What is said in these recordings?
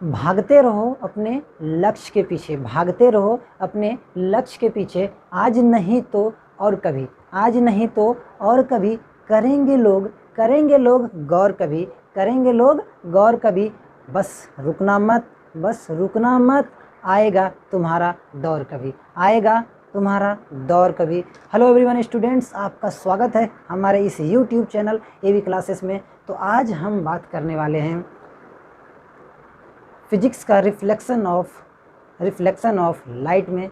भागते रहो अपने लक्ष्य के पीछे, भागते रहो अपने लक्ष्य के पीछे, आज नहीं तो और कभी, आज नहीं तो और कभी करेंगे लोग गौर कभी, करेंगे लोग गौर कभी, बस रुकना मत, बस रुकना मत, आएगा तुम्हारा दौर कभी, आएगा तुम्हारा दौर कभी। हेलो एवरीवन स्टूडेंट्स, आपका स्वागत है हमारे इस यूट्यूब चैनल एवी क्लासेस में। तो आज हम बात करने वाले हैं फिजिक्स का रिफ्लेक्शन ऑफ लाइट में।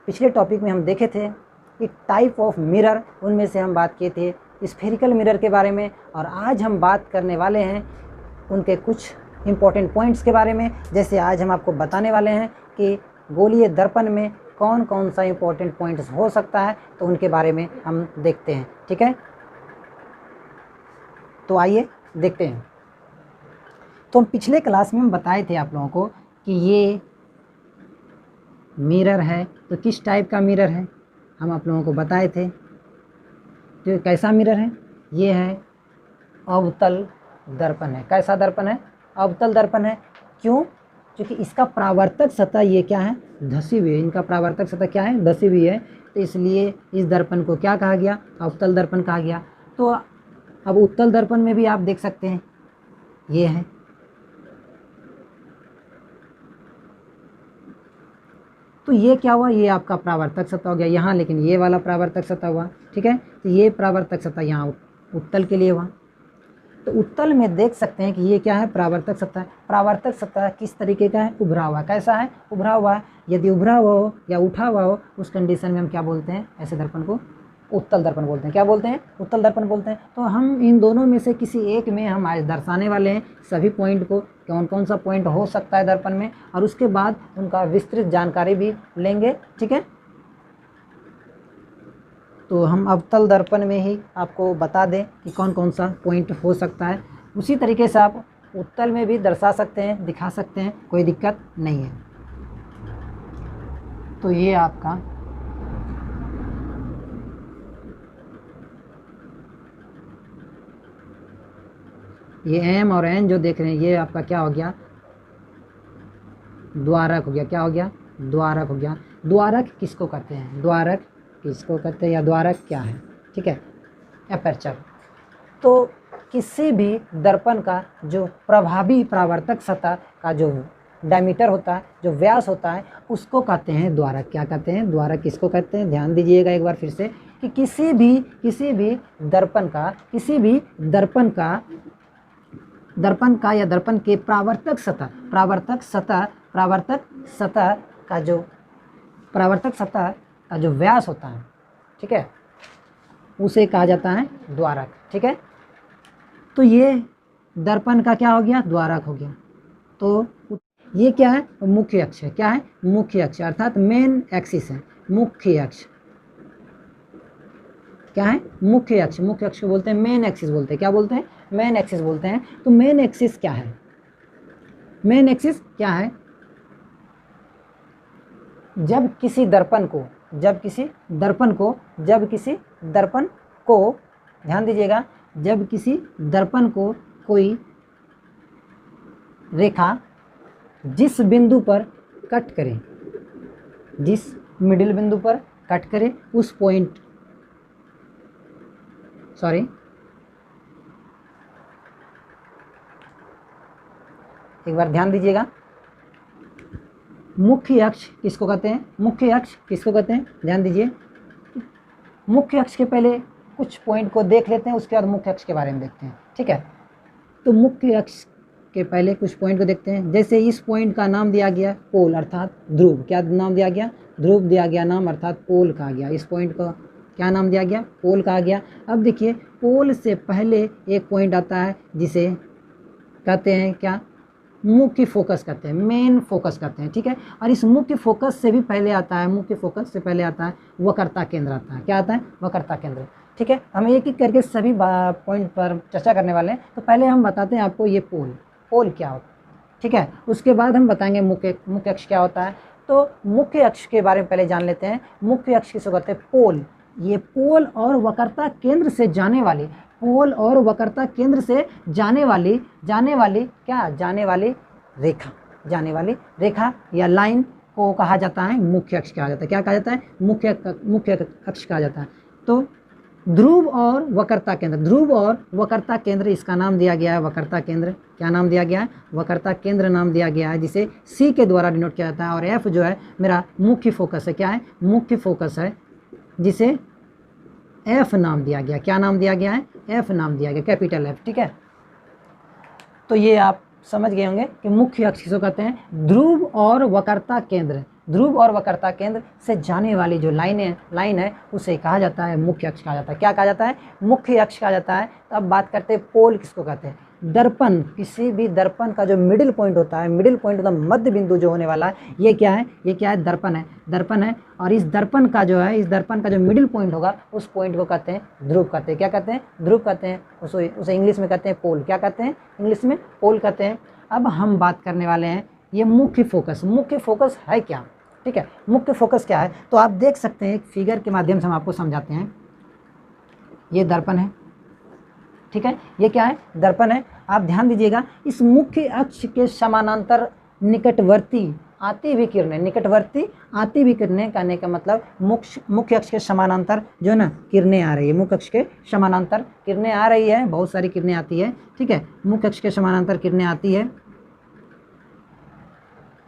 पिछले टॉपिक में हम देखे थे कि टाइप ऑफ मिरर, उनमें से हम बात किए थे स्फेरिकल मिरर के बारे में, और आज हम बात करने वाले हैं उनके कुछ इम्पोर्टेंट पॉइंट्स के बारे में। जैसे आज हम आपको बताने वाले हैं कि गोलीय दर्पण में कौन कौन सा इम्पोर्टेंट पॉइंट्स हो सकता है, तो उनके बारे में हम देखते हैं। ठीक है, तो आइए देखते हैं। तो हम पिछले क्लास में हम बताए थे आप लोगों को कि ये मिरर है, तो किस टाइप का मिरर है हम आप लोगों को बताए थे। तो कैसा मिरर है, ये है अवतल दर्पण है। कैसा दर्पण है? अवतल दर्पण है। क्यों? क्योंकि इसका परावर्तक सतह ये क्या है, धसी हुई है। इनका परावर्तक सतह क्या है, धसी हुई है, तो इसलिए इस दर्पण को क्या कहा गया, अवतल दर्पण कहा गया। तो अब उत्तल दर्पण में भी आप देख सकते हैं, ये है, तो ये क्या हुआ, ये आपका परावर्तक सतह हो गया यहाँ, लेकिन ये वाला परावर्तक सतह हुआ। ठीक है, तो ये परावर्तक सतह यहाँ उत्तल के लिए हुआ। तो उत्तल में देख सकते हैं कि ये क्या है, परावर्तक सतह। परावर्तक सतह किस तरीके का है, उभरा हुआ। कैसा है, उभरा हुआ है। यदि उभरा हुआ हो या उठा हुआ हो, उस कंडीशन में हम क्या बोलते हैं, ऐसे दर्पण को उत्तल दर्पण बोलते हैं। क्या बोलते हैं, उत्तल दर्पण बोलते हैं। तो हम इन दोनों में से किसी एक में हम आज दर्शाने वाले हैं सभी पॉइंट को, कौन कौन सा पॉइंट हो सकता है दर्पण में, और उसके बाद उनका विस्तृत जानकारी भी लेंगे। ठीक है, तो हम अवतल दर्पण में ही आपको बता दें कि कौन कौन सा पॉइंट हो सकता है। उसी तरीके से आप उत्तल में भी दर्शा सकते हैं, दिखा सकते हैं, कोई दिक्कत नहीं है। तो ये आपका ये एम और एन जो देख रहे हैं, ये आपका क्या हो गया, द्वारक हो गया। क्या हो गया, द्वारक हो गया। द्वारक किसको कहते हैं, द्वारक किसको कहते हैं, या द्वारक क्या है। ठीक है, एपर्चर। तो किसी भी दर्पण का जो प्रभावी परावर्तक सतह का जो डायमीटर होता है, जो व्यास होता है, उसको कहते हैं द्वारक। क्या कहते हैं, द्वारक किसको कहते हैं। ध्यान दीजिएगा एक बार फिर से कि किसी भी दर्पण का या दर्पण के परावर्तक सतह का जो व्यास होता है, ठीक है, उसे कहा जाता है द्वारक। ठीक है, तो ये दर्पण का क्या हो गया, द्वारक हो गया। तो ये क्या है, मुख्य अक्ष है। क्या है, मुख्य अक्ष, अर्थात मेन एक्सिस है। मुख्य अक्ष क्या है, मुख्य अक्ष। मुख्य अक्ष को बोलते हैं मेन एक्सिस बोलते हैं। क्या बोलते हैं, मेन एक्सिस बोलते हैं। तो मेन एक्सिस क्या है, मेन एक्सिस क्या है, जब किसी दर्पण को ध्यान दीजिएगा, जब किसी दर्पण को कोई रेखा जिस बिंदु पर कट करे, जिस मिडिल बिंदु पर कट करे, उस पॉइंट, एक बार ध्यान दीजिएगा, मुख्य अक्ष किसको कहते हैं, मुख्य अक्ष किसको कहते हैं, ध्यान दीजिए। मुख्य अक्ष के पहले कुछ पॉइंट को देख लेते हैं, उसके बाद मुख्य अक्ष के बारे में देखते हैं। ठीक है, तो मुख्य अक्ष के पहले कुछ पॉइंट को देखते हैं। जैसे इस पॉइंट का नाम दिया गया पोल, अर्थात ध्रुव। क्या नाम दिया गया, ध्रुव दिया गया नाम, अर्थात पोल कहा गया। इस पॉइंट को क्या नाम दिया गया, पोल कहा गया। अब देखिए, पोल से पहले एक पॉइंट आता है जिसे कहते हैं क्या, मुख्य फोकस कहते हैं, मेन फोकस कहते हैं। ठीक है, और इस मुख्य फोकस से भी पहले आता है, मुख्य फोकस से पहले आता है वक्रता केंद्र आता है। क्या आता है, वक्रता केंद्र। ठीक है, हम एक एक करके सभी पॉइंट पर चर्चा करने वाले हैं। तो पहले हम बताते हैं आपको ये पोल क्या होता है। ठीक है, उसके बाद हम बताएंगे मुख्य अक्ष क्या होता है। तो मुख्य अक्ष के बारे में पहले जान लेते हैं। मुख्य अक्ष किसको कहते हैं, पोल। ये पोल और वक्रता केंद्र से जाने वाली, पोल और वक्रता केंद्र से जाने वाली क्या, जाने वाली रेखा या लाइन को कहा जाता है मुख्य अक्ष कहा जाता है। क्या कहा जाता है? मुख्य अक्ष कहा जाता है। तो ध्रुव और वक्रता केंद्र, ध्रुव और वक्रता केंद्र, इसका नाम दिया गया है वक्रता केंद्र। क्या नाम दिया गया है? वक्रता केंद्र नाम दिया गया है, जिसे सी के द्वारा डिनोट किया जाता है। और एफ जो है मेरा मुख्य फोकस है। क्या है? मुख्य फोकस है, जिसे एफ नाम दिया गया। क्या नाम दिया गया है? एफ नाम दिया गया, कैपिटल एफ। ठीक है, तो ये आप समझ गए होंगे कि मुख्य अक्ष किसको कहते हैं? ध्रुव और वक्रता केंद्र, ध्रुव और वक्रता केंद्र से जाने वाली जो लाइन है उसे कहा जाता है मुख्य अक्ष कहा जाता है। क्या कहा जाता है? मुख्य अक्ष कहा जाता है। तो अब बात करते हैं पोल किसको कहते हैं। दर्पण, किसी भी दर्पण का जो मिडिल पॉइंट होता है, मिडिल पॉइंट मतलब मध्य बिंदु जो होने वाला है, ये क्या है? ये क्या है? दर्पण है। और इस दर्पण का जो है, इस दर्पण का जो मिडिल पॉइंट होगा, उस पॉइंट को कहते हैं ध्रुव कहते हैं। क्या कहते हैं? ध्रुव कहते हैं। उसे इंग्लिश में कहते हैं पोल। क्या कहते हैं? इंग्लिश में पोल कहते हैं। अब हम बात करने वाले हैं ये मुख्य फोकस। मुख्य फोकस है क्या? ठीक है, मुख्य फोकस क्या है? तो आप देख सकते हैं, एक फिगर के माध्यम से हम आपको समझाते हैं। ये दर्पण है, ठीक है, ये क्या है? दर्पण है। आप ध्यान दीजिएगा, इस मुख्य अक्ष के समानांतर निकटवर्ती आती हुई किरणें, निकटवर्ती आती हुई किरणें कहने का मतलब मुख्य अक्ष के समानांतर जो ना किरणें आ रही है, मुख्य अक्ष के समानांतर किरणें आ रही है, बहुत सारी किरणें आती है। ठीक है, मुख्य अक्ष के समानांतर किरणें आती है,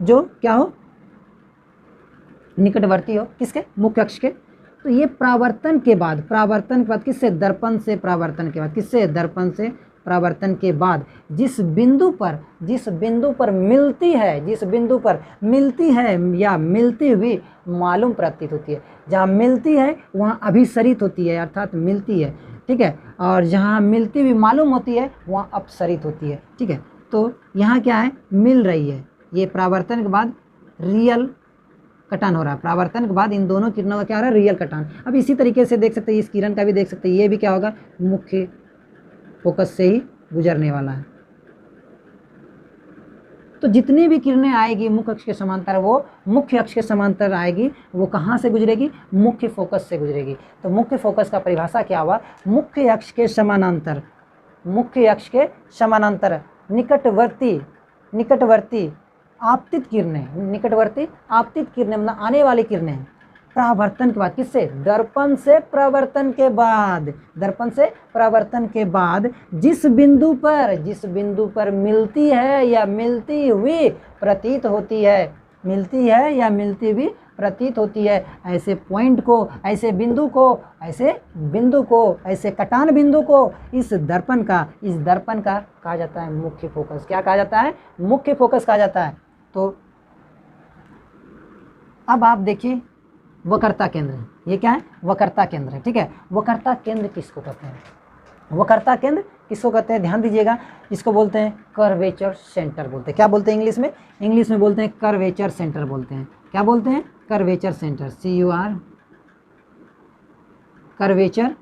जो क्या हो? निकटवर्ती हो किसके? मुख्य अक्ष के। तो ये परावर्तन के बाद किससे? दर्पण से परावर्तन के बाद। किससे? दर्पण से परावर्तन के बाद जिस बिंदु पर मिलती है या मिलती हुई मालूम प्रतीत होती है। जहाँ मिलती है वहाँ अभिसरित होती है, अर्थात मिलती है। ठीक है, और जहाँ मिलती हुई मालूम होती है वहाँ अपसरित होती है। ठीक है, तो यहाँ क्या है? मिल रही है। ये परावर्तन के बाद रियल कटान हो रहा है। परावर्तन के बाद इन दोनों किरणों का क्या हो रहा है? रियल कटान। अब इसी तरीके से देख सकते हैं, इस किरण का भी देख सकते हैं, ये भी क्या होगा? मुख्य फोकस से ही गुजरने वाला है। तो जितनी भी किरणें आएगी मुख्य अक्ष के समांतर, वो मुख्य अक्ष के समांतर आएगी। वो कहाँ से गुजरेगी? मुख्य फोकस से गुजरेगी। तो मुख्य फोकस का परिभाषा क्या हुआ? मुख्य अक्ष के समानांतर निकटवर्ती आपतित किरणें, मतलब आने वाली किरणें परावर्तन के बाद। किससे? दर्पण से परावर्तन के बाद जिस बिंदु पर मिलती है या मिलती हुई प्रतीत होती है, ऐसे पॉइंट को, ऐसे बिंदु को, ऐसे कटान बिंदु को इस दर्पण का कहा जाता है मुख्य फोकस। क्या कहा जाता है? मुख्य फोकस कहा जाता है। तो अब आप देखिए वक्रता केंद्र, ये क्या है? वक्रता केंद्र है। ठीक है, वक्रता केंद्र किसको कहते हैं? ध्यान दीजिएगा, इसको बोलते हैं कर्वेचर सेंटर बोलते हैं। क्या बोलते हैं इंग्लिश में? इंग्लिश में बोलते हैं कर्वेचर सेंटर बोलते हैं। क्या बोलते हैं? Curvature centre, CUR, curvature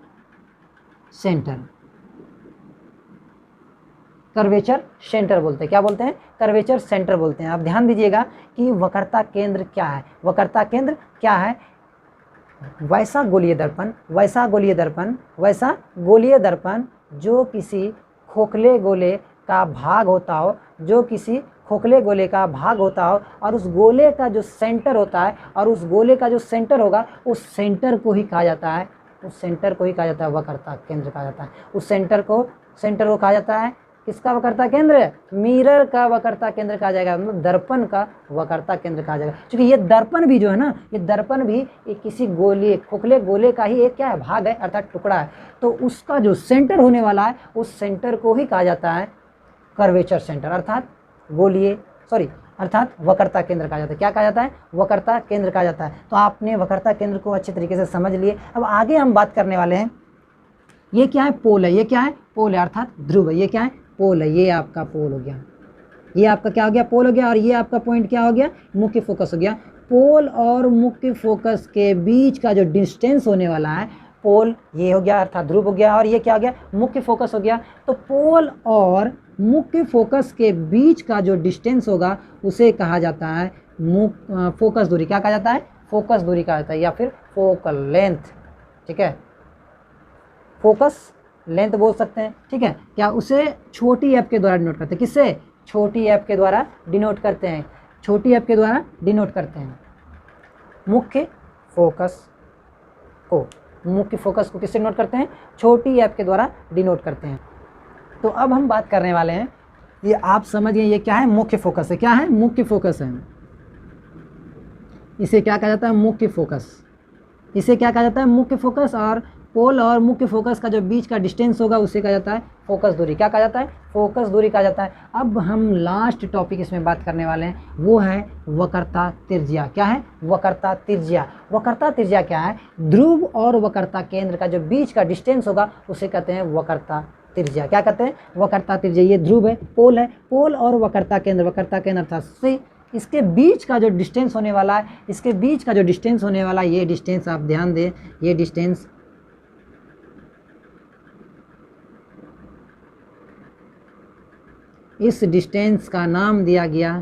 centre बोलते हैं। क्या बोलते हैं? कर्वेचर सेंटर बोलते हैं। आप ध्यान दीजिएगा कि वक्रता केंद्र क्या है? वैसा गोलीय दर्पण जो किसी खोखले गोले का भाग होता हो, और उस गोले का जो सेंटर होता है, और उस गोले का जो सेंटर होगा, उस सेंटर को ही कहा जाता है वक्रता केंद्र कहा जाता है। उस सेंटर को कहा जाता है किसका वक्रता केंद्र? मिरर का वक्रता केंद्र कहा जाएगा, मतलब दर्पण का वक्रता केंद्र कहा जाएगा। क्योंकि ये दर्पण भी जो है ना, ये दर्पण भी एक किसी खोखले गोले का ही एक क्या है? भाग है, अर्थात टुकड़ा है। तो उसका जो सेंटर होने वाला है, उस सेंटर को ही कहा जाता है कर्वेचर सेंटर, अर्थात वक्रता केंद्र कहा जाता है। क्या कहा जाता है? वक्रता केंद्र कहा जाता है। तो आपने वक्रता केंद्र को अच्छे तरीके से समझ लिए। अब आगे हम बात करने वाले हैं, ये क्या है? पोल है। अर्थात ध्रुव है। ये क्या है? पोल है। ये आपका पोल हो गया, ये आपका क्या हो गया? पोल हो गया। और ये आपका पॉइंट क्या हो गया? मुख्य फोकस हो गया। पोल और मुख्य फोकस के बीच का जो डिस्टेंस होने वाला है, पोल ये हो गया अर्थात ध्रुव हो गया, और ये क्या हो गया? मुख्य फोकस हो गया। तो पोल और मुख्य फोकस के बीच का जो डिस्टेंस होगा उसे कहा जाता है फोकस दूरी। क्या कहा जाता है? फोकस दूरी कहा जाता है, या फिर फोकल लेंथ। ठीक है। फोकस लेंथ बोल सकते हैं, ठीक है। क्या उसे छोटी एफ के द्वारा डिनोट करते हैं, किससे, छोटी एफ के द्वारा डिनोट करते हैं, छोटी एफ के द्वारा डिनोट करते हैं मुख्य फोकस को, मुख्य फोकस को किससे डिनोट करते हैं, छोटी एफ के द्वारा डिनोट करते हैं। तो अब हम बात करने वाले हैं, ये आप समझिए ये क्या है, मुख्य फोकस है, क्या है, मुख्य फोकस है। इसे क्या कहा जाता है, मुख्य फोकस, इसे क्या कहा जाता है, मुख्य फोकस। और पोल और मुख्य फोकस का जो बीच का डिस्टेंस होगा उसे कहा जाता है फोकस दूरी, क्या कहा जाता है, फोकस दूरी कहा जाता है। अब हम लास्ट टॉपिक इसमें बात करने वाले हैं, वो है वक्रता त्रिज्या। क्या है, वक्रता त्रिज्या। वक्रता त्रिज्या क्या है, ध्रुव और वक्रता केंद्र का जो बीच का डिस्टेंस होगा उसे कहते हैं वक्रता त्रिज्या। क्या कहते हैं, वक्रता त्रिज्या। ये ध्रुव है, पोल और वक्रता केंद्र अर्थात सी, इसके बीच का जो डिस्टेंस होने वाला है, इसके बीच का जो डिस्टेंस होने वाला है, ये डिस्टेंस आप ध्यान दें, ये डिस्टेंस इस डिस्टेंस का नाम दिया गया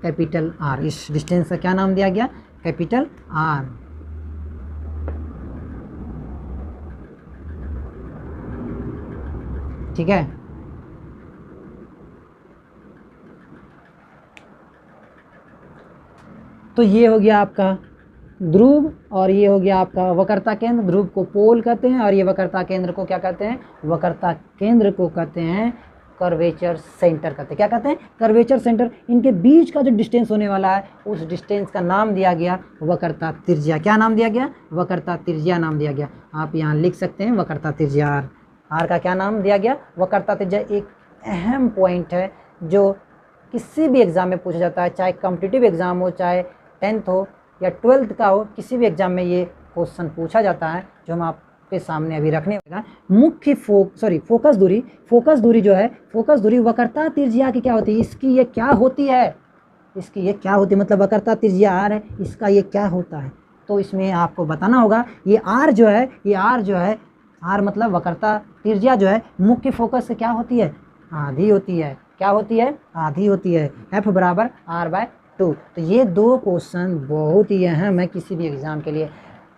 कैपिटल आर। इस डिस्टेंस का क्या नाम दिया गया, कैपिटल आर। ठीक है। तो ये हो गया आपका ध्रुव और ये हो गया आपका वक्रता केंद्र। ध्रुव को पोल कहते हैं और ये वक्रता केंद्र को क्या कहते हैं, वक्रता केंद्र को कहते हैं कर्वेचर सेंटर कहते हैं। क्या कहते हैं, कर्वेचर सेंटर। इनके बीच का जो डिस्टेंस होने वाला है उस डिस्टेंस का नाम दिया गया वक्रता त्रिज्या। क्या नाम दिया गया, वक्रता त्रिज्या नाम दिया गया। आप यहाँ लिख सकते हैं वक्रता त्रिज्या आर। आर का क्या नाम दिया गया, वक्रता त्रिज्या। एक अहम पॉइंट है जो किसी भी एग्जाम में पूछा जाता है, चाहे कॉम्पिटिटिव एग्जाम हो, चाहे 10th हो या 12th का हो, किसी भी एग्जाम में ये क्वेश्चन पूछा जाता है, जो हम आपके सामने अभी रखने वाला। मुख्य फोकस दूरी, फोकस दूरी जो है, फोकस दूरी वक्रता त्रिज्या की क्या होती है, इसकी ये क्या होती है, इसकी ये क्या होती है, मतलब वक्रता त्रिज्या आर है, इसका ये क्या होता है। तो इसमें आपको बताना होगा, ये आर जो है, ये आर जो है, आर मतलब वक्रता त्रिज्या जो है मुख्य फोकस से क्या होती है, आधी होती है। क्या होती है, आधी होती है। एफ बराबर r/2। तो ये दो क्वेश्चन बहुत ही अहम है किसी भी एग्ज़ाम के लिए।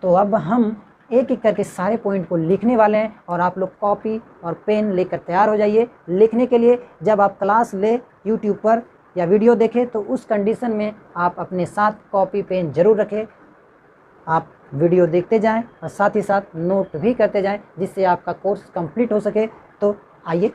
तो अब हम एक एक करके सारे पॉइंट को लिखने वाले हैं और आप लोग कॉपी और पेन लेकर तैयार हो जाइए लिखने के लिए। जब आप क्लास ले यूट्यूब पर या वीडियो देखें तो उस कंडीशन में आप अपने साथ कॉपी पेन ज़रूर रखें। आप वीडियो देखते जाएं और साथ ही साथ नोट भी करते जाएं, जिससे आपका कोर्स कंप्लीट हो सके। तो आइए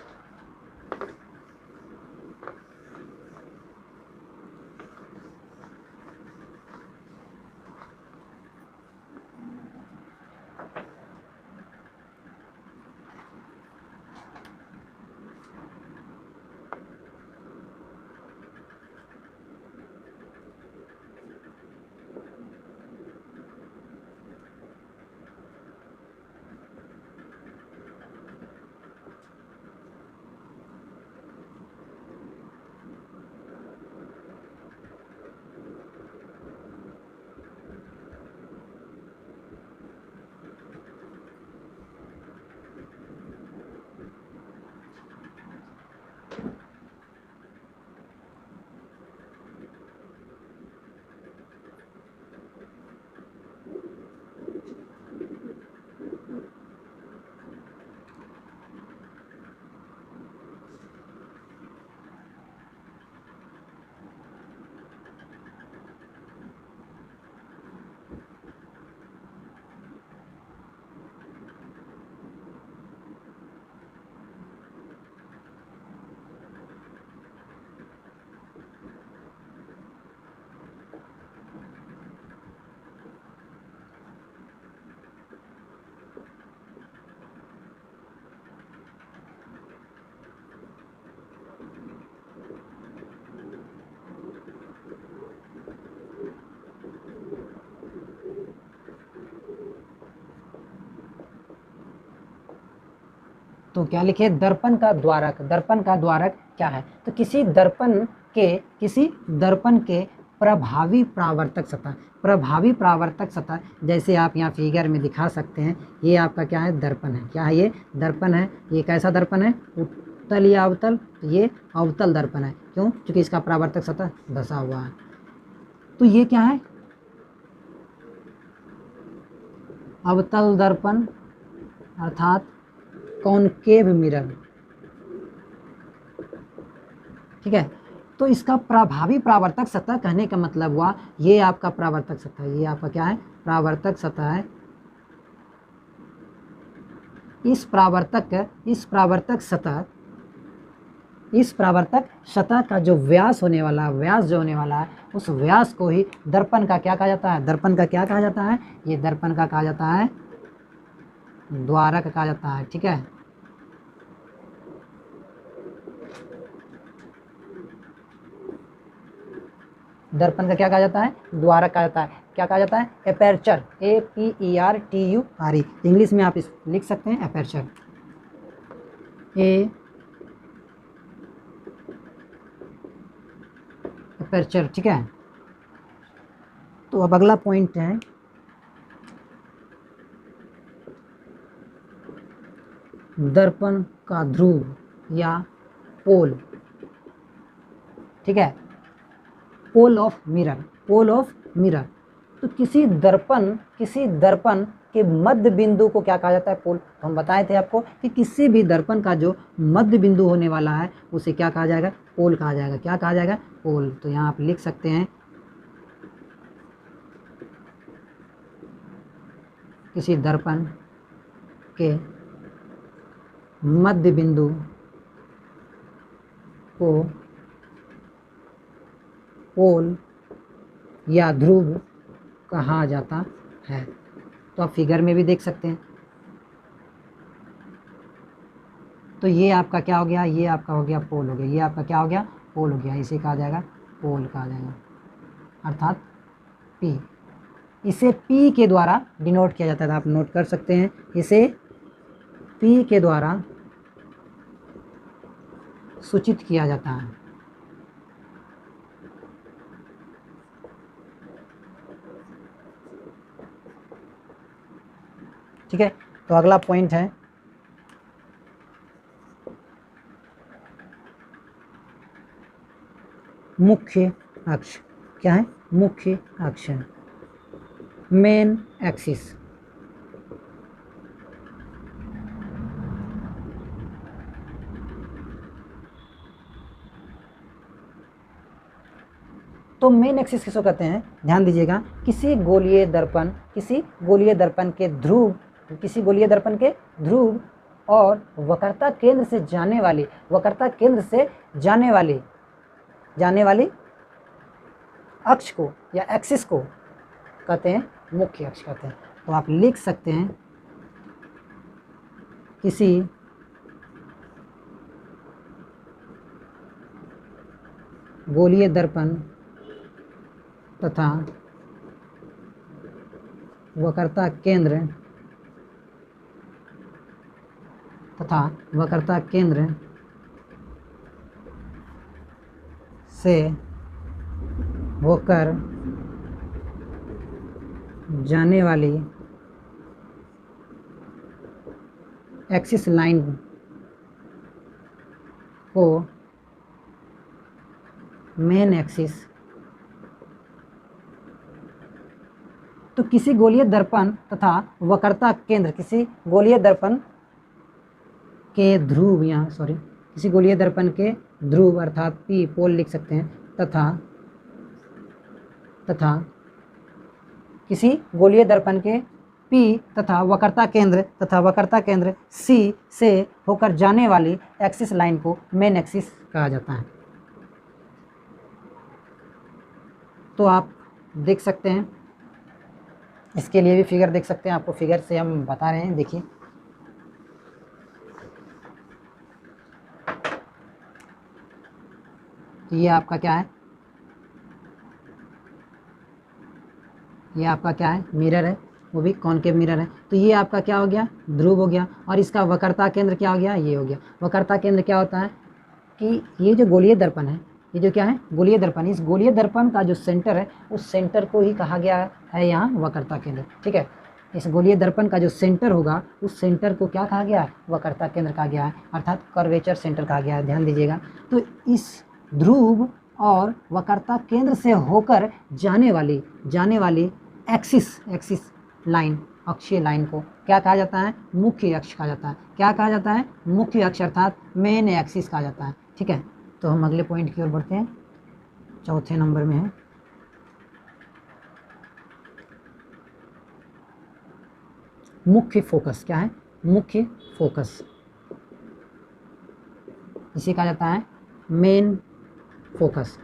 तो क्या लिखे, दर्पण का द्वारक। दर्पण का द्वारक क्या है, तो किसी दर्पण के प्रभावी परावर्तक सतह, प्रभावी परावर्तक सतह, जैसे आप यहाँ फिगर में दिखा सकते हैं, ये आपका क्या है, दर्पण है। क्या है, ये दर्पण है। ये कैसा दर्पण है, उत्तल या अवतल, ये अवतल दर्पण है। क्यों, क्योंकि इसका परावर्तक सतह धसा हुआ है। तो ये क्या है, अवतल दर्पण अर्थात कॉनकेव मिरर। ठीक है, तो इसका प्रभावी परावर्तक सतह कहने का मतलब हुआ ये आपका परावर्तक सतह, ये आपका क्या है, परावर्तक सतह है। इस परावर्तक सतह का जो व्यास होने वाला, जो होने वाला है, उस व्यास को ही दर्पण का क्या कहा जाता है, दर्पण का क्या कहा जाता है, ये दर्पण का कहा जाता है द्वारक कहा जाता है। ठीक है, दर्पण का क्या कहा जाता है, द्वारक कहा जाता है। क्या कहा जाता है, एपर्चर, APERTURE। इंग्लिश में आप इस लिख सकते हैं एपर्चर, एपर्चर। ठीक है, तो अब अगला पॉइंट है दर्पण का ध्रुव या पोल। ठीक है, पोल ऑफ मिरर। तो किसी दर्पण के मध्य बिंदु को क्या कहा जाता है, पोल। तो हम बताए थे आपको कि किसी भी दर्पण का जो मध्य बिंदु होने वाला है उसे क्या कहा जाएगा, पोल कहा जाएगा। क्या कहा जाएगा, पोल। तो यहाँ आप लिख सकते हैं किसी दर्पण के मध्य बिंदु को पोल या ध्रुव कहा जाता है। तो आप फिगर में भी देख सकते हैं। तो ये आपका क्या हो गया, ये आपका हो गया पोल हो गया, ये आपका क्या हो गया, पोल हो गया। इसे कहा जाएगा पोल कहा जाएगा, अर्थात P। इसे P के द्वारा डिनोट किया जाता है। आप नोट कर सकते हैं, इसे P के द्वारा सूचित किया जाता है। ठीक है, तो अगला पॉइंट है मुख्य अक्ष। क्या है, मुख्य अक्ष, मेन एक्सिस। तो मेन एक्सिस किसको कहते हैं, ध्यान दीजिएगा। किसी गोलीय दर्पण के ध्रुव और वक्रता केंद्र से जाने वाली अक्ष को या एक्सिस को कहते हैं मुख्य अक्ष कहते हैं। तो आप लिख सकते हैं किसी गोलीय दर्पण तथा वक्रता केंद्र से होकर जाने वाली एक्सिस लाइन को मेन एक्सिस। तो किसी गोलीय दर्पण तथा वक्रता केंद्र, किसी गोलीय दर्पण के ध्रुव अर्थात P, पोल लिख सकते हैं, तथा किसी गोलीय दर्पण के P तथा वक्रता केंद्र C से होकर जाने वाली एक्सिस लाइन को मेन एक्सिस कहा जाता है। तो आप देख सकते हैं, इसके लिए भी फिगर देख सकते हैं। आपको फिगर से हम बता रहे हैं, देखिए। तो ये आपका क्या है, ये आपका क्या है, मिरर है, वो भी कॉनकेव मिरर है। तो ये आपका क्या हो गया, ध्रुव हो गया। और इसका वक्रता केंद्र क्या हो गया, ये हो गया। वक्रता केंद्र क्या होता है कि ये जो गोलीय दर्पण है, ये जो क्या है, गोलीय दर्पण, इस गोलीय दर्पण का जो सेंटर है, उस सेंटर को ही कहा गया है यहाँ वक्रता केंद्र। ठीक है, इस गोलीय दर्पण का जो सेंटर होगा, उस सेंटर को क्या कहा गया है, वक्रता केंद्र कहा गया है, अर्थात कर्वेचर सेंटर कहा गया है। ध्यान दीजिएगा। तो इस ध्रुव और वक्रता केंद्र से होकर जाने वाली एक्सिस लाइन अक्षीय लाइन को क्या कहा जाता है? मुख्य अक्ष कहा जाता है। क्या कहा जाता है? मुख्य अक्ष अर्थात मेन एक्सिस कहा जाता है। ठीक है, तो हम अगले पॉइंट की ओर बढ़ते हैं, चौथे नंबर में है मुख्य फोकस। क्या है? मुख्य फोकस, इसे कहा जाता है मेन फोकस,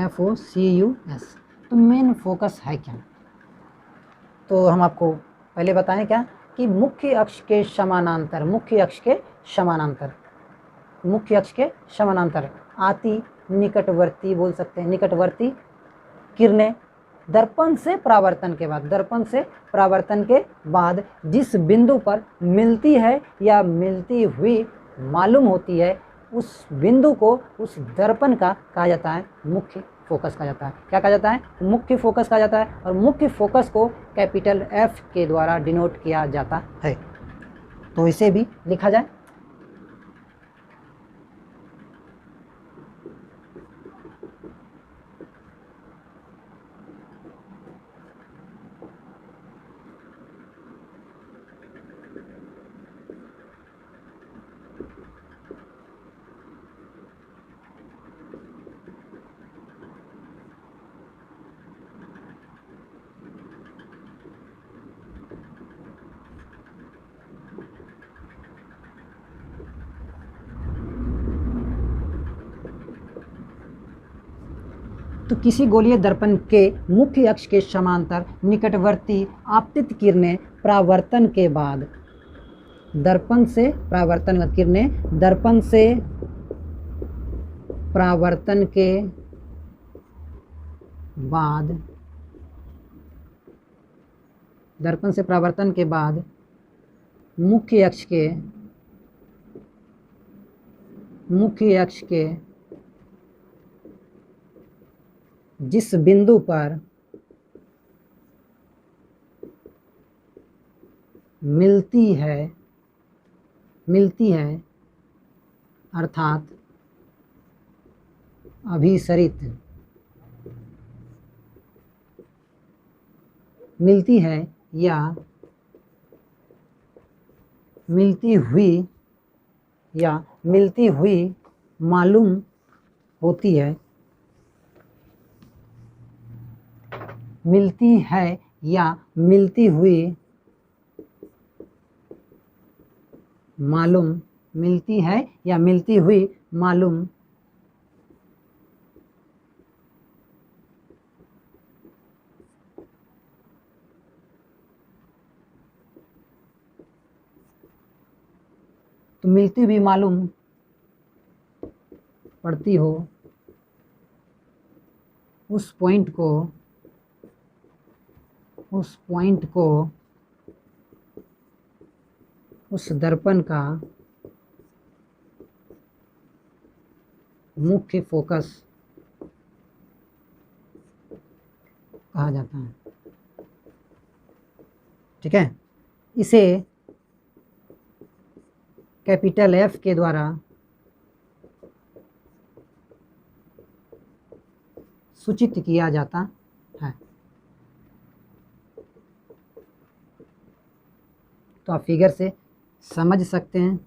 FOCUS। तो मेन फोकस है क्या? तो हम आपको पहले बताएं क्या कि मुख्य अक्ष के समानांतर, मुख्य अक्ष के समानांतर, मुख्य अक्ष के समानांतर आती निकटवर्ती, बोल सकते हैं निकटवर्ती किरणें दर्पण से परावर्तन के बाद, दर्पण से परावर्तन के बाद जिस बिंदु पर मिलती है या मिलती हुई मालूम होती है, उस बिंदु को, उस दर्पण का कहा जाता है मुख्य फोकस कहा जाता है। क्या कहा जाता है? मुख्य फोकस कहा जाता है। और मुख्य फोकस को कैपिटल F के द्वारा डिनोट किया जाता है। तो इसे भी लिखा जाए। तो किसी गोलीय दर्पण के मुख्य अक्ष के समांतर निकटवर्ती आपतित किरणें परावर्तन के बाद, दर्पण से परावर्तन किरणें दर्पण से परावर्तन के बाद, दर्पण से परावर्तन के बाद मुख्य अक्ष के जिस बिंदु पर मिलती है अर्थात अभिसरित, मिलती है या मिलती हुई मालूम होती है, मिलती है या मिलती हुई मालूम, मिलती है या मिलती हुई मालूम तो मिलती हुई मालूम पड़ती हो, उस पॉइंट को उस दर्पण का मुख्य फोकस कहा जाता है। ठीक है, इसे कैपिटल F के द्वारा सूचित किया जाता है। तो आप फिगर से समझ सकते हैं।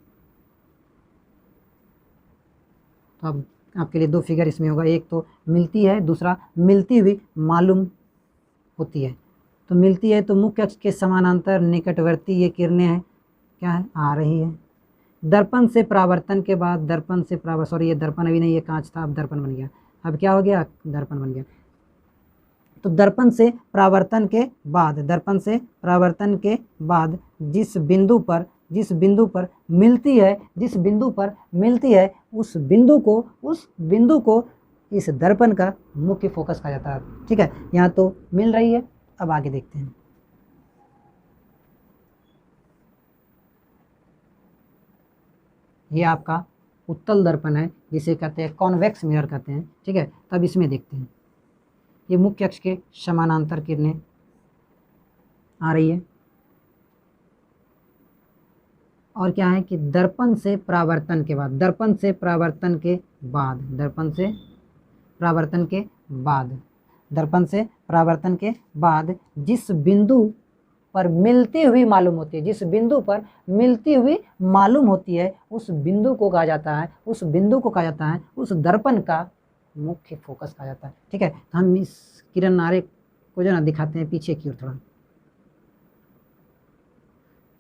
तो अब आपके लिए दो फिगर इसमें होगा, एक तो मिलती है, दूसरा मिलती हुई मालूम होती है। तो मिलती है तो मुख्य अक्ष के समानांतर निकटवर्ती ये किरणें हैं, क्या है, आ रही है। दर्पण से परावर्तन के बाद, दर्पण से परावर्तन, सॉरी ये दर्पण अभी नहीं, ये कांच था, अब दर्पण बन गया। अब क्या हो गया? दर्पण बन गया। तो दर्पण से परावर्तन के बाद, दर्पण से परावर्तन के बाद जिस बिंदु पर मिलती है, जिस बिंदु पर मिलती है, उस बिंदु को इस दर्पण का मुख्य फोकस कहा जाता है। ठीक है, यहाँ तो मिल रही है। अब आगे देखते हैं। ये आपका उत्तल दर्पण है, जिसे कहते हैं कॉन्वेक्स मिरर कहते हैं। ठीक है, तब इसमें देखते हैं। ये मुख्य अक्ष के समानांतर किरणें आ रही है, और क्या है कि दर्पण से परावर्तन के बाद, दर्पण से परावर्तन के बाद, दर्पण से परावर्तन के बाद, दर्पण से परावर्तन के बाद जिस बिंदु पर मिलती हुई मालूम होती है, जिस बिंदु पर मिलती हुई मालूम होती है उस बिंदु को कहा जाता है, उस बिंदु को कहा जाता है, उस दर्पण का मुख्य फोकस कहा जाता है। ठीक है, तो हम इस किरण नारे को जो ना दिखाते हैं पीछे की ओर थोड़ा,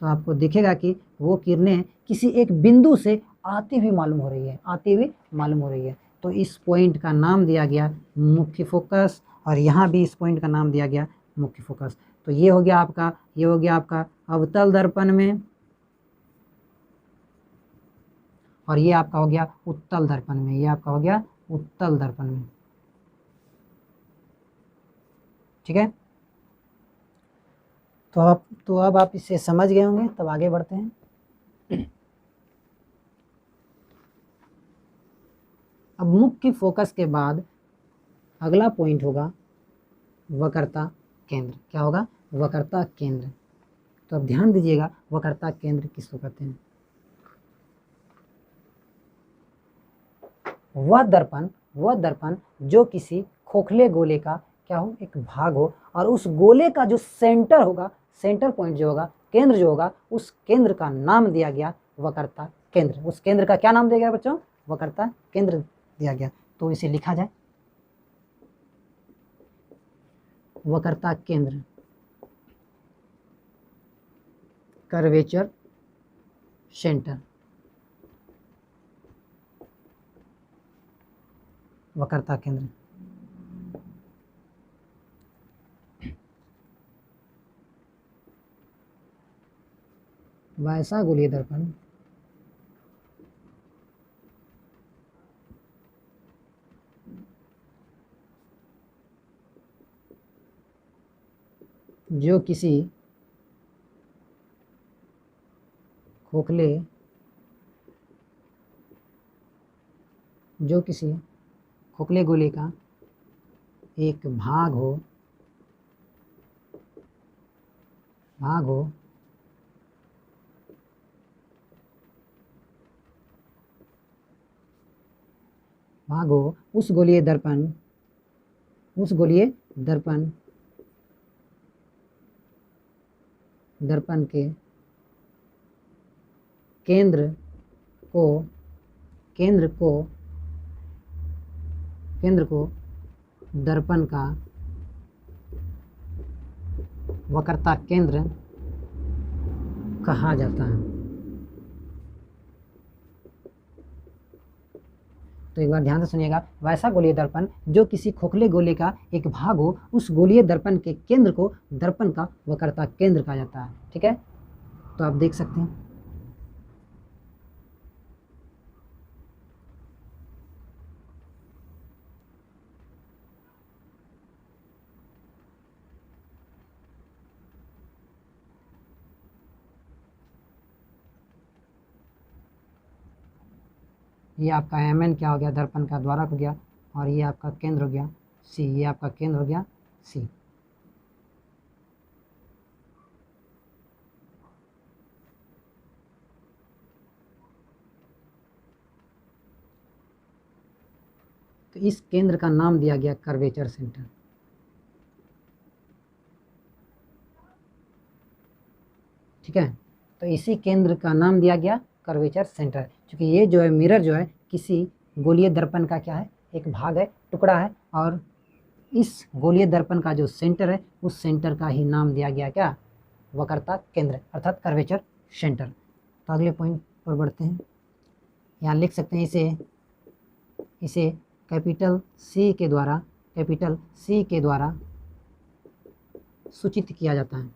तो आपको दिखेगा कि वो किरणें किसी एक बिंदु से आती हुई मालूम हो रही है, आती हुई मालूम हो रही है। तो इस पॉइंट का नाम दिया गया मुख्य फोकस, और यहाँ भी इस पॉइंट का नाम दिया गया मुख्य फोकस। तो ये हो गया आपका, ये हो गया आपका अवतल दर्पण में, और ये आपका हो गया उत्तल दर्पण में, ये आपका हो गया उत्तल दर्पण में। ठीक है, तो अब आप इसे समझ गए होंगे, तब आगे बढ़ते हैं। अब मुख्य फोकस के बाद अगला पॉइंट होगा वक्रता केंद्र। क्या होगा? वक्रता केंद्र। तो अब ध्यान दीजिएगा, वक्रता केंद्र किसको कहते हैं? वह दर्पण जो किसी खोखले गोले का क्या हो, एक भाग हो, और उस गोले का जो सेंटर होगा, सेंटर पॉइंट जो होगा, केंद्र जो होगा, उस केंद्र का नाम दिया गया वक्रता केंद्र। उस केंद्र का क्या नाम दिया गया बच्चों? वक्रता केंद्र दिया गया। तो इसे लिखा जाए, वक्रता केंद्र, कर्वेचर सेंटर, वक्रता केंद्र। वैसा गोलीय दर्पण जो किसी खोखले गोले का एक भाग हो उस गोलीय दर्पण के केंद्र को दर्पण का वक्रता केंद्र कहा जाता है। तो एक बार ध्यान से सुनिएगा, वैसा गोलीय दर्पण जो किसी खोखले गोले का एक भाग हो, उस गोलीय दर्पण के केंद्र को दर्पण का वक्रता केंद्र कहा जाता है। ठीक है, तो आप देख सकते हैं। ये आपका mn क्या हो गया? दर्पण का द्वारक हो गया, और ये आपका केंद्र हो गया C, ये आपका केंद्र हो गया C। तो इस केंद्र का नाम दिया गया कर्वेचर सेंटर। ठीक है, तो इसी केंद्र का नाम दिया गया कर्वेचर सेंटर, क्योंकि ये जो है मिरर जो है किसी गोलीय दर्पण का क्या है? एक भाग है, टुकड़ा है, और इस गोलीय दर्पण का जो सेंटर है, उस सेंटर का ही नाम दिया गया क्या? वक्रता केंद्र, अर्थात कर्वेचर सेंटर। तो अगले पॉइंट पर बढ़ते हैं। यहाँ लिख सकते हैं इसे कैपिटल C के द्वारा सूचित किया जाता है।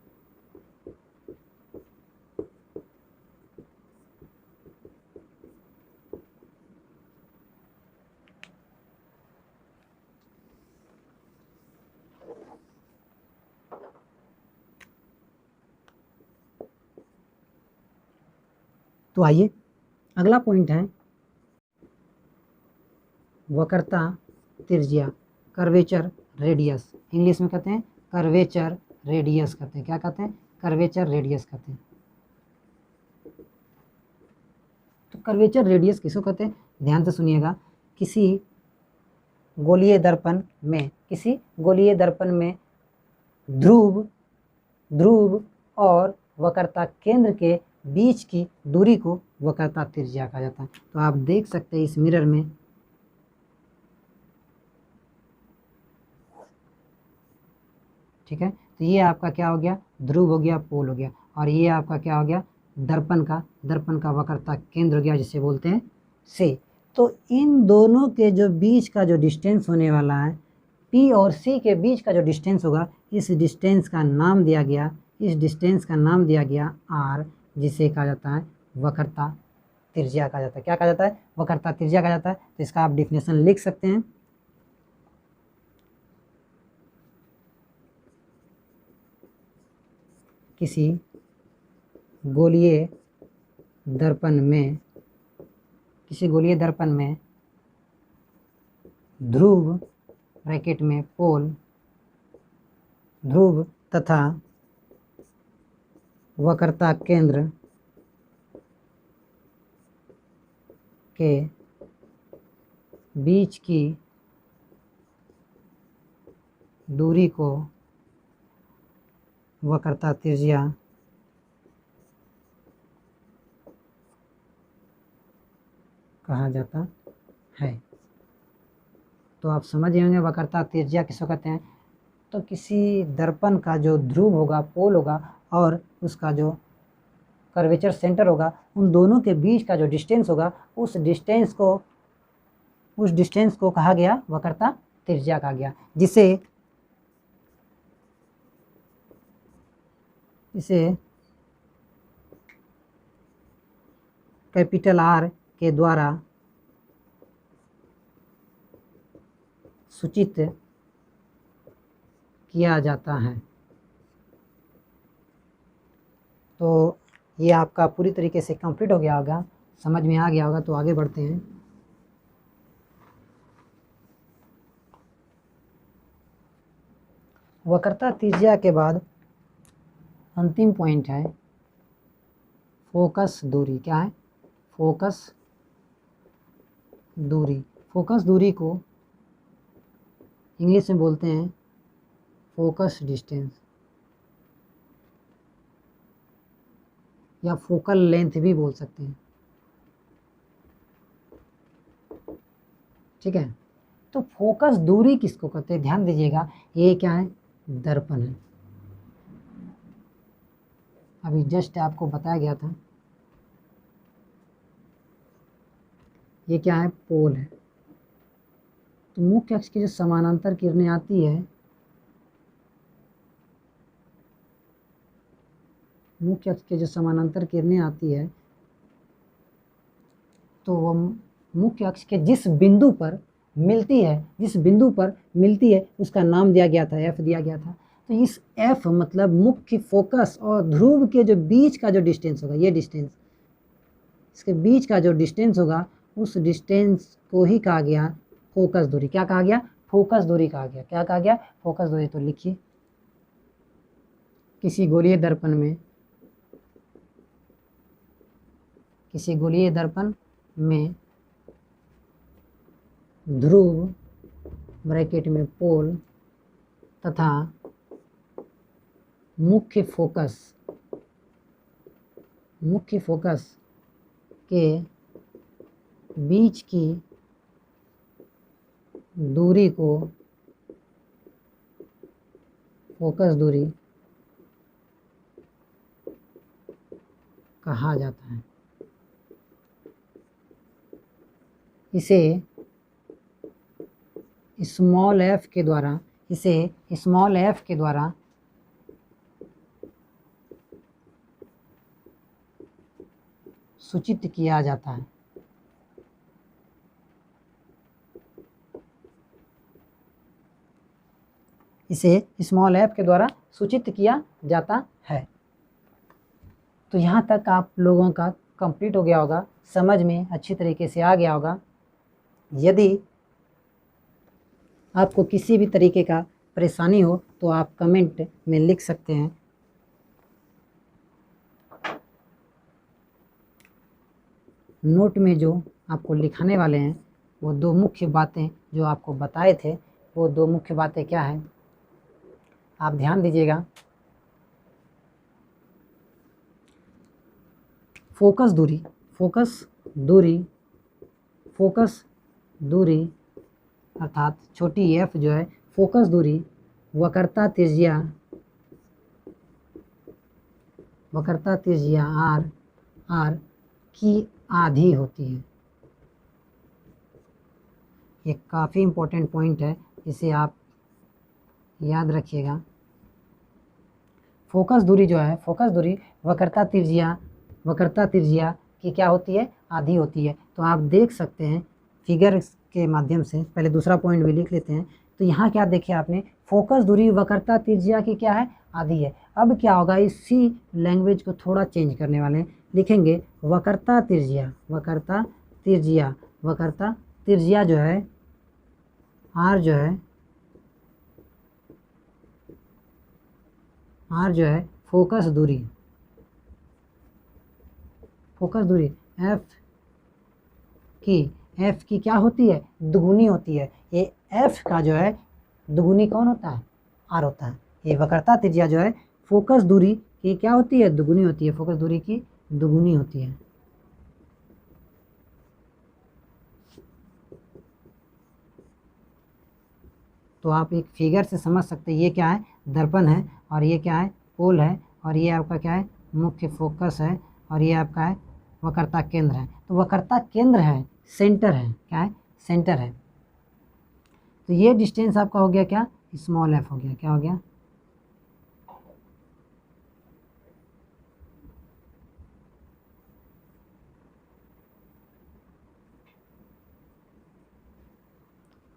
तो आइए, अगला पॉइंट है वक्रता त्रिज्या, कर्वेचर रेडियस। इंग्लिश में कहते हैं कर्वेचर रेडियस कहते हैं। क्या कहते हैं? कर्वेचर रेडियस कहते हैं। तो कर्वेचर रेडियस किसको कहते हैं? ध्यान से सुनिएगा, किसी गोलीय दर्पण में ध्रुव और वक्रता केंद्र के बीच की दूरी को वक्रता त्रिज्या कहा जाता है। तो आप देख सकते हैं इस मिरर में ठीक है। तो ये आपका क्या हो गया, ध्रुव हो गया, पोल हो गया, और ये आपका क्या हो गया, दर्पण का वक्रता केंद्र हो गया, जिसे बोलते हैं से। तो इन दोनों के जो बीच का जो डिस्टेंस होने वाला है, P और C के बीच का जो डिस्टेंस होगा, इस डिस्टेंस का नाम दिया गया R, जिसे कहा जाता है वक्रता त्रिज्या कहा जाता है। क्या कहा जाता है, वक्रता त्रिज्या कहा जाता है। तो इसका आप डिफिनेशन लिख सकते हैं। किसी गोलीय दर्पण में ध्रुव ब्रैकेट में पोल, ध्रुव तथा वक्रता केंद्र के बीच की दूरी को वक्रता त्रिज्या कहा जाता है। तो आप समझ गए होंगे वक्रता त्रिज्या किसको कहते हैं। तो किसी दर्पण का जो ध्रुव होगा, पोल होगा, और उसका जो कर्वेचर सेंटर होगा, उन दोनों के बीच का जो डिस्टेंस होगा, उस डिस्टेंस को कहा गया वक्रता त्रिज्या कहा गया, जिसे कैपिटल R के द्वारा सूचित किया जाता है। तो ये आपका पूरी तरीके से कंप्लीट हो गया होगा, समझ में आ गया होगा। तो आगे बढ़ते हैं। वक्रता त्रिज्या के बाद अंतिम पॉइंट है फोकस दूरी। क्या है, फोकस दूरी। फोकस दूरी को इंग्लिश में बोलते हैं फोकस डिस्टेंस, या फोकल लेंथ भी बोल सकते हैं। ठीक है। तो फोकस दूरी किसको कहते हैं, ध्यान दीजिएगा। ये क्या है, दर्पण है। अभी जस्ट आपको बताया गया था। ये क्या है, पोल है। तो मुख्य अक्ष की जो समानांतर किरणें आती है, मुख्य अक्ष के जो समानांतर किरणें आती है, तो वो मुख्य अक्ष के जिस बिंदु पर मिलती है, उसका नाम दिया गया था, F दिया गया था। तो इस F मतलब मुख्य, फोकस और ध्रुव के जो बीच का जो डिस्टेंस होगा, ये डिस्टेंस, इसके बीच का जो डिस्टेंस होगा, उस डिस्टेंस को ही कहा गया फोकस दूरी। क्या कहा गया, फोकस दूरी कहा गया। क्या कहा गया, फोकस दूरी। तो लिखिए, किसी गोलीय दर्पण में ध्रुव ब्रैकेट में पोल तथा मुख्य फोकस के बीच की दूरी को फोकस दूरी कहा जाता है। इसे स्मॉल f के द्वारा सूचित किया जाता है। इसे स्मॉल f के द्वारा सूचित किया जाता है। तो यहाँ तक आप लोगों का कंप्लीट हो गया होगा, समझ में अच्छी तरीके से आ गया होगा। यदि आपको किसी भी तरीके का परेशानी हो तो आप कमेंट में लिख सकते हैं। नोट में जो आपको लिखाने वाले हैं, वो दो मुख्य बातें जो आपको बताए थे, वो दो मुख्य बातें क्या हैं, आप ध्यान दीजिएगा। फोकस दूरी, फोकस दूरी, फोकस दूरी अर्थात छोटी f जो है फोकस दूरी वक्रता त्रिज्या, वक्रता त्रिज्या r की आधी होती है। ये काफ़ी इम्पोर्टेंट पॉइंट है, इसे आप याद रखिएगा। फोकस दूरी जो है, फोकस दूरी वक्रता त्रिज्या की क्या होती है, आधी होती है। तो आप देख सकते हैं फिगर के माध्यम से, पहले दूसरा पॉइंट भी लिख लेते हैं। तो यहाँ क्या देखे आपने, फोकस दूरी वक्रता त्रिज्या की क्या है, आधी है। अब क्या होगा, इसी लैंग्वेज को थोड़ा चेंज करने वाले हैं, लिखेंगे वक्रता त्रिज्या, वक्रता त्रिज्या, वक्रता त्रिज्या जो है r जो है, r जो है फोकस दूरी, फोकस दूरी f की क्या होती है, दुगुनी होती है। ये f का जो है दुगुनी कौन होता है, r होता है। ये वक्रता त्रिज्या जो है फोकस दूरी की क्या होती है, दुगुनी होती है, फोकस दूरी की दुगुनी होती है। तो आप एक फिगर से समझ सकते हैं, ये क्या है, दर्पण है, और ये क्या है, पोल है, और ये आपका क्या है, मुख्य फोकस है, और ये आपका है वक्रता केंद्र है। तो वक्रता केंद्र है, सेंटर है, क्या है, सेंटर है। तो ये डिस्टेंस आपका हो गया क्या, स्मॉल f हो गया, क्या हो गया,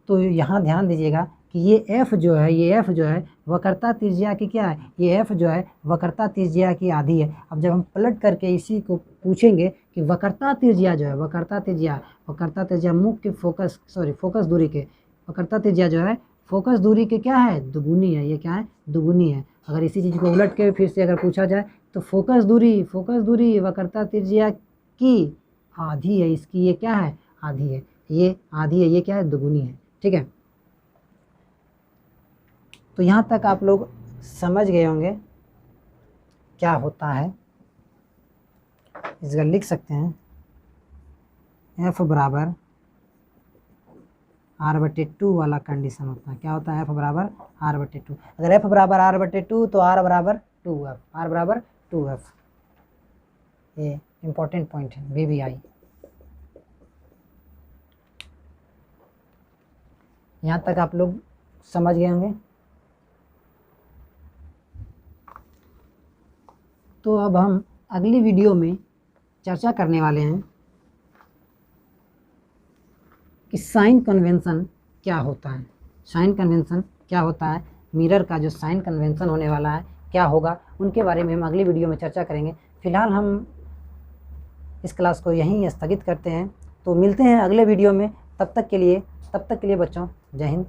तो यहाँ ध्यान दीजिएगा कि ये f जो है, ये f जो है वक्रता त्रिज्या की क्या है, ये f जो है वक्रता त्रिज्या की आधी है। अब जब हम पलट करके इसी को पूछेंगे कि वक्रता त्रिज्या जो है, वक्रता त्रिज्या मुख्य फोकस फोकस दूरी के, वक्रता त्रिज्या जो है फोकस दूरी के क्या है, दुगुनी है। ये क्या है, दुगुनी है। अगर इसी चीज़ को उलट के फिर से अगर पूछा जाए तो फोकस दूरी वक्रता त्रिज्या की आधी है, इसकी ये क्या है, आधी है, ये आधी है, ये क्या है, दुगुनी है। ठीक है, तो यहाँ तक आप लोग समझ गए होंगे क्या होता है। इसका लिख सकते हैं f बराबर r/2 वाला कंडीशन होता है। क्या होता है, f बराबर r/2। अगर f बराबर r/2 तो r बराबर 2f, r बराबर 2f। ये इम्पोर्टेंट पॉइंट है, VBI। यहाँ तक आप लोग समझ गए होंगे। तो अब हम अगली वीडियो में चर्चा करने वाले हैं कि साइन कन्वेंशन क्या होता है। साइन कन्वेंशन क्या होता है, मिरर का जो साइन कन्वेंशन होने वाला है क्या होगा, उनके बारे में हम अगली वीडियो में चर्चा करेंगे। फिलहाल हम इस क्लास को यहीं स्थगित करते हैं। तो मिलते हैं अगले वीडियो में, तब तक के लिए बच्चों, जय हिंद।